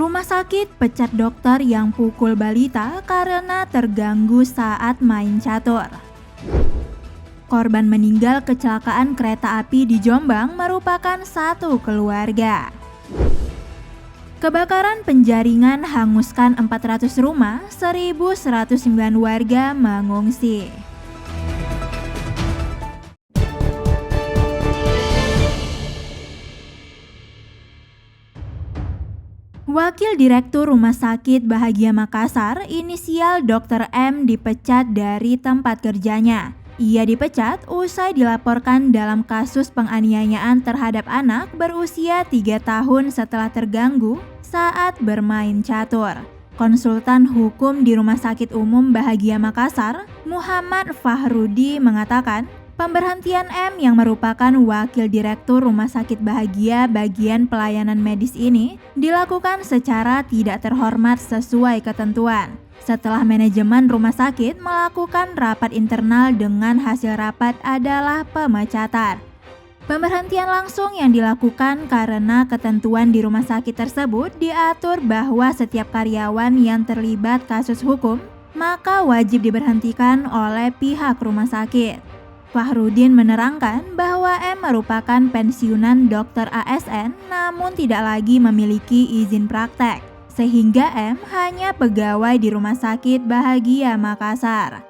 Rumah sakit pecat dokter yang pukul balita karena terganggu saat main catur. Korban meninggal kecelakaan kereta api di Jombang merupakan satu keluarga. Kebakaran penjaringan hanguskan 400 rumah, 1.109 warga mengungsi. Wakil Direktur Rumah Sakit Bahagia Makassar, inisial Dr. M, dipecat dari tempat kerjanya. Ia dipecat usai dilaporkan dalam kasus penganiayaan terhadap anak berusia 3 tahun setelah terganggu saat bermain catur. Konsultan hukum di Rumah Sakit Umum Bahagia Makassar, Muhammad Fahrudi, mengatakan pemberhentian M yang merupakan Wakil Direktur Rumah Sakit Bahagia bagian pelayanan medis ini dilakukan secara tidak terhormat sesuai ketentuan. Setelah manajemen rumah sakit melakukan rapat internal dengan hasil rapat adalah pemecatan. Pemberhentian langsung yang dilakukan karena ketentuan di rumah sakit tersebut diatur bahwa setiap karyawan yang terlibat kasus hukum maka wajib diberhentikan oleh pihak rumah sakit. Fahrudin menerangkan bahwa M merupakan pensiunan dokter ASN namun tidak lagi memiliki izin praktek, sehingga M hanya pegawai di Rumah Sakit Bahagia Makassar.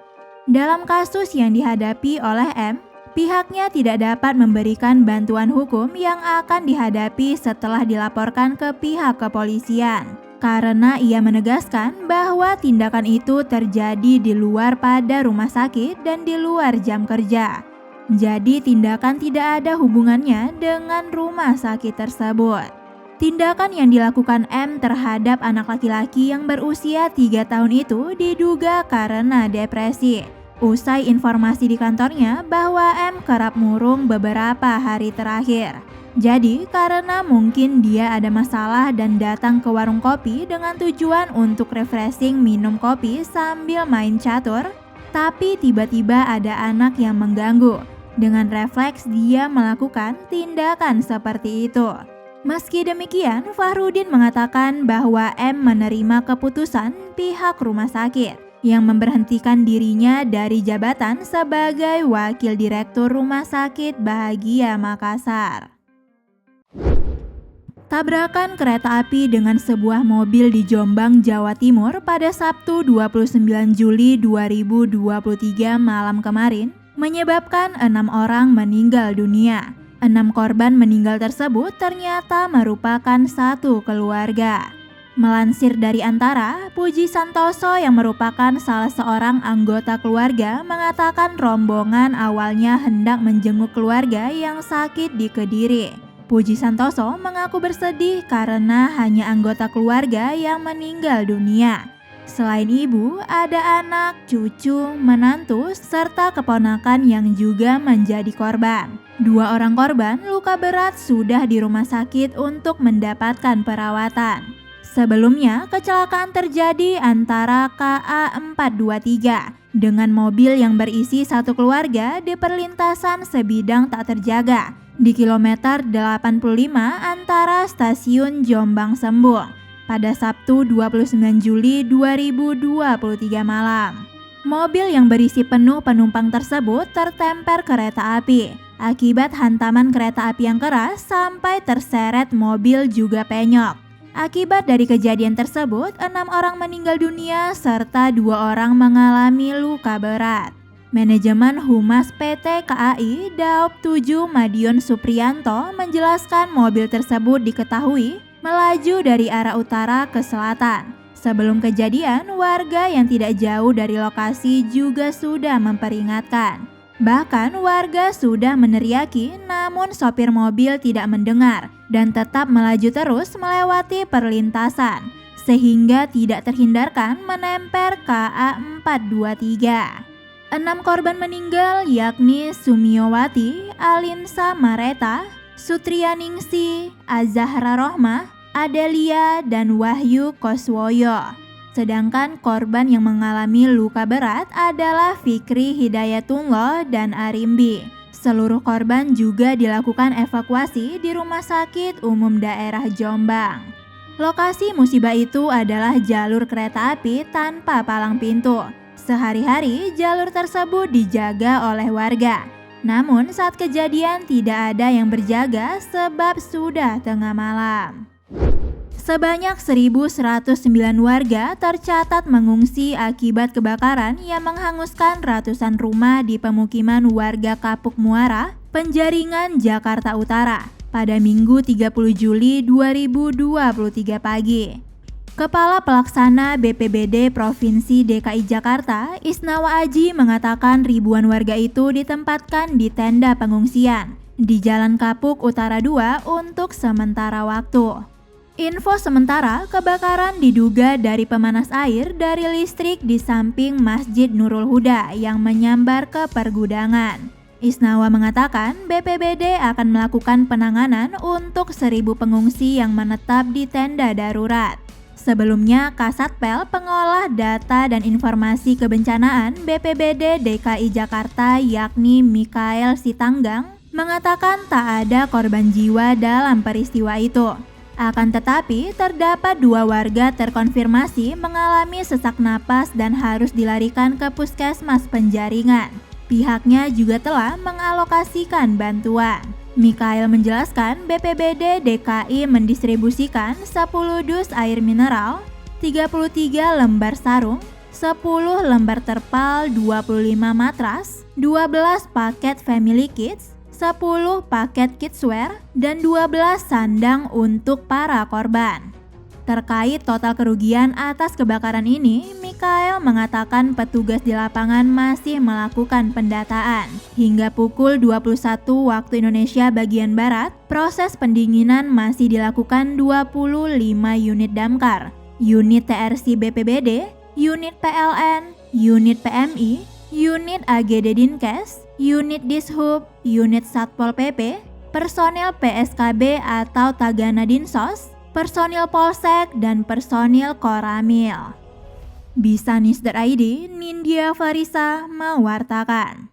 Dalam kasus yang dihadapi oleh M, pihaknya tidak dapat memberikan bantuan hukum yang akan dihadapi setelah dilaporkan ke pihak kepolisian. Karena ia menegaskan bahwa tindakan itu terjadi di luar pada rumah sakit dan di luar jam kerja. Jadi tindakan tidak ada hubungannya dengan rumah sakit tersebut. Tindakan yang dilakukan M terhadap anak laki-laki yang berusia 3 tahun itu diduga karena depresi. Usai informasi di kantornya bahwa M kerap murung beberapa hari terakhir. Jadi karena mungkin dia ada masalah dan datang ke warung kopi dengan tujuan untuk refreshing minum kopi sambil main catur, tapi tiba-tiba ada anak yang mengganggu. Dengan refleks dia melakukan tindakan seperti itu. Meski demikian, Fahrudin mengatakan bahwa M menerima keputusan pihak rumah sakit yang memberhentikan dirinya dari jabatan sebagai Wakil Direktur Rumah Sakit Bahagia Makassar. Tabrakan kereta api dengan sebuah mobil di Jombang, Jawa Timur pada Sabtu 29 Juli 2023 malam kemarin menyebabkan 6 orang meninggal dunia. 6 korban meninggal tersebut ternyata merupakan satu keluarga. Melansir dari Antara, Puji Santoso yang merupakan salah seorang anggota keluarga mengatakan rombongan awalnya hendak menjenguk keluarga yang sakit di Kediri. Puji Santoso mengaku bersedih karena hanya anggota keluarga yang meninggal dunia. Selain ibu, ada anak, cucu, menantu, serta keponakan yang juga menjadi korban. 2 orang korban luka berat sudah di rumah sakit untuk mendapatkan perawatan. Sebelumnya, kecelakaan terjadi antara KA 423 dengan mobil yang berisi satu keluarga di perlintasan sebidang tak terjaga di kilometer 85 antara stasiun Jombang Sembung pada Sabtu 29 Juli 2023 malam. Mobil yang berisi penuh penumpang tersebut tertemper kereta api. Akibat hantaman kereta api yang keras sampai terseret mobil juga penyok. Akibat dari kejadian tersebut, 6 orang meninggal dunia serta 2 orang mengalami luka berat. Manajemen Humas PT KAI Daop 7 Madiun Supriyanto menjelaskan mobil tersebut diketahui melaju dari arah utara ke selatan. Sebelum kejadian, warga yang tidak jauh dari lokasi juga sudah memperingatkan. Bahkan warga sudah meneriaki namun sopir mobil tidak mendengar dan tetap melaju terus melewati perlintasan sehingga tidak terhindarkan menemper KA 423. 6 korban meninggal yakni Sumiowati, Alinsa Mareta, Sutrianingsi, Azahra Rohmah, Adelia, dan Wahyu Koswoyo. Sedangkan korban yang mengalami luka berat adalah Fikri Hidayatullah dan Arimbi. Seluruh korban juga dilakukan evakuasi di Rumah Sakit Umum Daerah Jombang. Lokasi musibah itu adalah jalur kereta api tanpa palang pintu. Sehari-hari jalur tersebut dijaga oleh warga. Namun saat kejadian tidak ada yang berjaga sebab sudah tengah malam. Sebanyak 1.109 warga tercatat mengungsi akibat kebakaran yang menghanguskan ratusan rumah di pemukiman warga Kapuk Muara, Penjaringan, Jakarta Utara pada Minggu 30 Juli 2023 pagi. Kepala Pelaksana BPBD Provinsi DKI Jakarta, Isnawa Aji, mengatakan ribuan warga itu ditempatkan di tenda pengungsian di Jalan Kapuk Utara 2 untuk sementara waktu. Info sementara, kebakaran diduga dari pemanas air dari listrik di samping Masjid Nurul Huda yang menyambar ke pergudangan. Isnawa mengatakan BPBD akan melakukan penanganan untuk 1.000 pengungsi yang menetap di tenda darurat. Sebelumnya, Kasatpel Pengolah Data dan Informasi Kebencanaan BPBD DKI Jakarta yakni Mikael Sitanggang mengatakan tak ada korban jiwa dalam peristiwa itu. Akan tetapi, terdapat 2 warga terkonfirmasi mengalami sesak napas dan harus dilarikan ke Puskesmas Penjaringan. Pihaknya juga telah mengalokasikan bantuan. Mikael menjelaskan BPBD DKI mendistribusikan 10 dus air mineral, 33 lembar sarung, 10 lembar terpal, 25 matras, 12 paket family kits, 10 paket kidswear, dan 12 sandang untuk para korban. Terkait total kerugian atas kebakaran ini, Mikael mengatakan petugas di lapangan masih melakukan pendataan. Hingga pukul 21 waktu Indonesia bagian Barat, proses pendinginan masih dilakukan 25 unit damkar, unit TRC BPBD, unit PLN, unit PMI, unit AGD Dinkes, unit Dishub, unit Satpol PP, personil PSKB atau Tagana Dinsos, personil Polsek, dan personil Koramil. Bisanews.id, Nindya Farisa mewartakan.